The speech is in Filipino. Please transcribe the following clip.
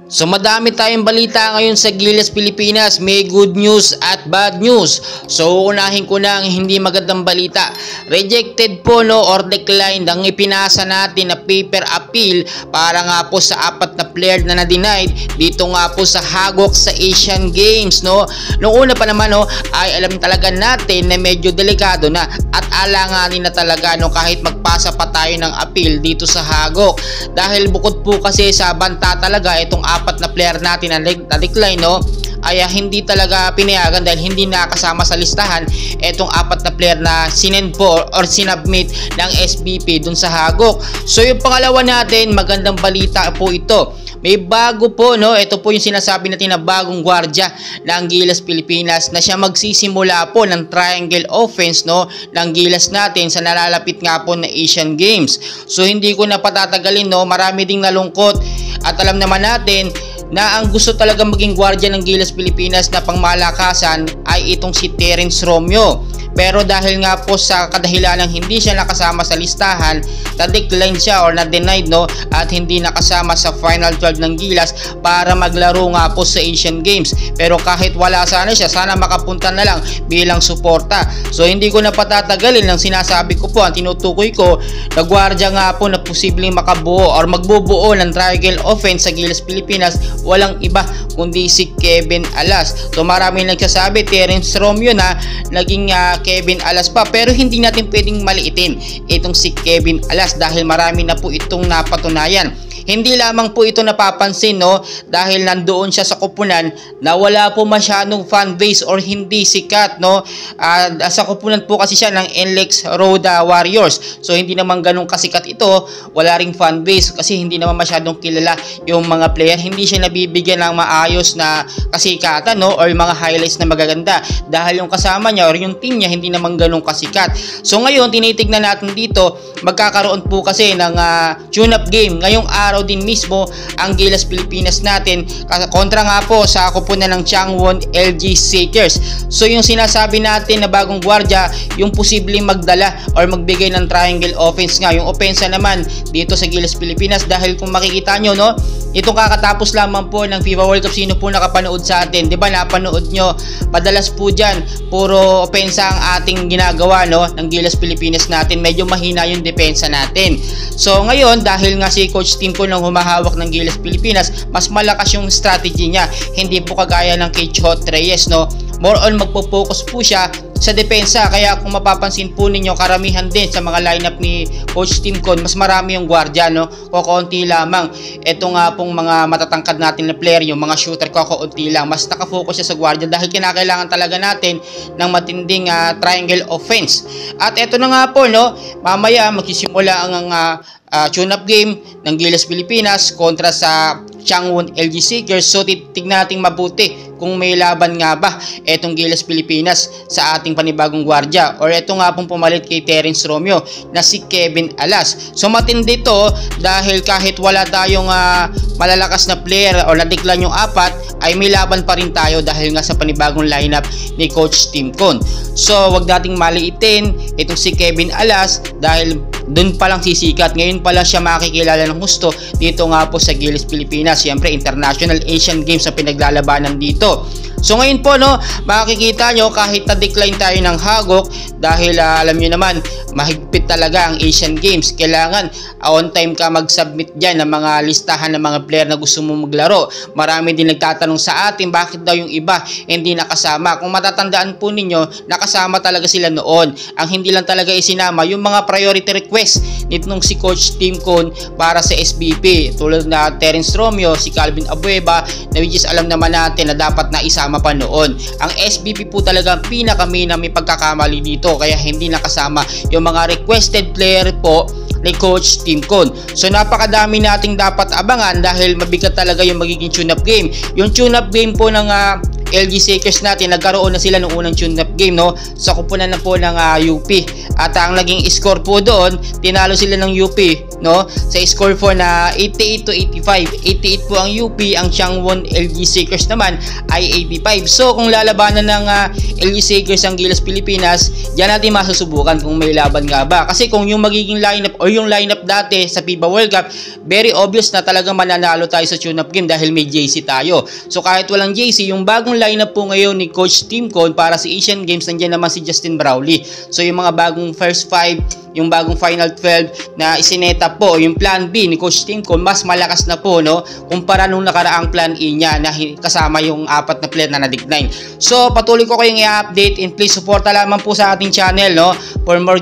So madami tayong balita ngayon sa Gilas Pilipinas, may good news at bad news. So unahin ko na ang hindi magandang balita. Rejected po or declined ang ipinasa natin na paper appeal para nga po sa 4 na player na na-denied dito nga po sa hagok sa Asian Games Noong una pa naman ay alam talaga natin na medyo delikado na at alanganin na talaga kahit magpasa pa tayo ng appeal dito sa hagok. Dahil bukod po kasi sa banta talaga itong 4 na player natin na decline ay hindi talaga pinayagan dahil hindi nakasama sa listahan itong 4 na player na sinend po or sinubmit ng SBP dun sa hagok. So yung pangalawa natin, magandang balita po ito. May bago po ito po yung sinasabi natin na bagong gwardiya ng Gilas Pilipinas na siya magsisimula po ng triangle offense ng Gilas natin sa nalalapit nga po na Asian Games. So hindi ko na patatagalin marami ding nalungkot at alam naman natin na ang gusto talaga maging gwardiya ng Gilas Pilipinas na pangmalakasan ay itong si Terence Romeo. Pero dahil nga po sa kadahilanang hindi siya nakasama sa listahan, na-decline siya or na-denied at hindi nakasama sa final 12 ng Gilas para maglaro nga po sa Asian Games. Pero kahit wala sana siya, sana makapunta na lang bilang suporta. So hindi ko na patatagalin ang sinasabi ko po, ang tinutukoy ko na gwardiya nga po na posibleng makabuo or magbubuo ng triangle offense sa Gilas Pilipinas, walang iba kundi si Kevin Alas. So marami nagsasabi Terence Romeo na naging Kevin Alas pa, pero hindi natin pwedeng maliitin itong si Kevin Alas dahil marami na po itong napatunayan. Hindi lamang po ito napapansin dahil nandoon siya sa kupunan na wala po masyadong fan base or hindi sikat sa kupunan po kasi siya ng NLEX Road Warriors. So hindi naman ganun kasikat ito, wala ring fan base kasi hindi naman masyadong kilala yung mga player. Hindi siya nabibigyan ng maayos na kasikatan or mga highlights na magaganda dahil yung kasama niya or yung team niya hindi naman ganun kasikat. So ngayon tinitignan natin dito, magkakaroon po kasi ng tune-up game ngayong araw din mismo ang Gilas Pilipinas natin kontra nga po sa kupunan ng Changwon LG Seekers. So yung sinasabi natin na bagong gwardiya, yung posibleng magdala or magbigay ng triangle offense nga, yung opensa naman dito sa Gilas Pilipinas dahil kung makikita nyo itong kakatapos lamang po ng FIFA World Cup, sino po nakapanood sa atin, di ba napanood nyo, padalas po dyan puro opensa ang ating ginagawa ng Gilas Pilipinas natin, medyo mahina yung depensa natin. So ngayon dahil nga si Coach Team ko nang humahawak ng Gilas Pilipinas, mas malakas yung strategy niya, hindi po kagaya ng kay Chot Reyes more on magpo-focus po siya sa depensa. Kaya kung mapapansin po ninyo, karamihan din sa mga lineup ni Coach Tim Con, mas marami yung gwardiya kukunti lamang. Ito nga pong mga matatangkad natin na player, yung mga shooter kukunti lang, mas nakafocus siya sa gwardiya dahil kinakailangan talaga natin ng matinding triangle offense. At ito na nga po mamaya magsisimula ang tune-up game ng Gilas Pilipinas kontra sa Changwon LG Seekers. So titignan natin mabuti kung may laban nga ba etong Gilas Pilipinas sa ating panibagong gwardiya or eto nga pong pumalit kay Terence Romeo na si Kevin Alas. So matindi to dahil kahit wala tayong malalakas na player o na-decline yung 4 ay may laban pa rin tayo dahil nga sa panibagong lineup ni Coach Tim Con. So wag nating maliitin itong si Kevin Alas dahil doon pa lang sisikat. Ngayon pa lang siya makikilala ng gusto dito nga po sa Gilas Pilipinas. Siyempre International Asian Games ang pinaglalabanan dito. So ngayon po makikita nyo kahit na-decline tayo ng hagok dahil alam nyo naman mahigpit talaga ang Asian Games. Kailangan on time ka mag-submit dyan ng mga listahan ng mga player na gusto mo maglaro. Marami din nagtatanong sa atin bakit daw yung iba hindi nakasama. Kung matatandaan po ninyo, nakasama talaga sila noon. Ang hindi lang talaga isinama yung mga priority request nitong si Coach Tim Con para sa SBP tulad na Terence Romeo, si Calvin Abueva na which is alam naman natin na dapat na isama pa noon. Ang SBP po talaga ang pinaka-main na may pagkakamali dito kaya hindi nakasama yung mga requested player po ni Coach Tim Con. So napakadami nating dapat abangan dahil mabigat talaga yung magiging tune-up game. Yung tune-up game po ng LG Shakers natin, nagkaroon na sila ng unang tune-up game, no, sa kupunan na po ng UP. At ang naging score po doon, tinalo sila ng UP, no, sa score 4 na 88 to 85. 88 po ang UP, ang Changwon LG Shakers naman ay 85. So kung lalabanan ng LG Shakers ang Gilas Pilipinas, diyan natin masusubukan kung may laban nga ba. Kasi kung yung magiging lineup o yung lineup dati sa FIBA World Cup, very obvious na talagang mananalo tayo sa tune-up game dahil may JC tayo. So kahit walang JC, yung bagong lineup po ngayon ni Coach Tim Con para si Asian Games, nandiyan naman si Justin Brawley. So yung mga bagong first 5, yung bagong final 12 na isineta po, yung plan B ni Coach Tim Con, mas malakas na po, no, kumpara nung nakaraang plan A niya na kasama yung 4 na player na na-decline. So patuloy ko kayong i-update, and please suporta lamang po sa ating channel, no, for more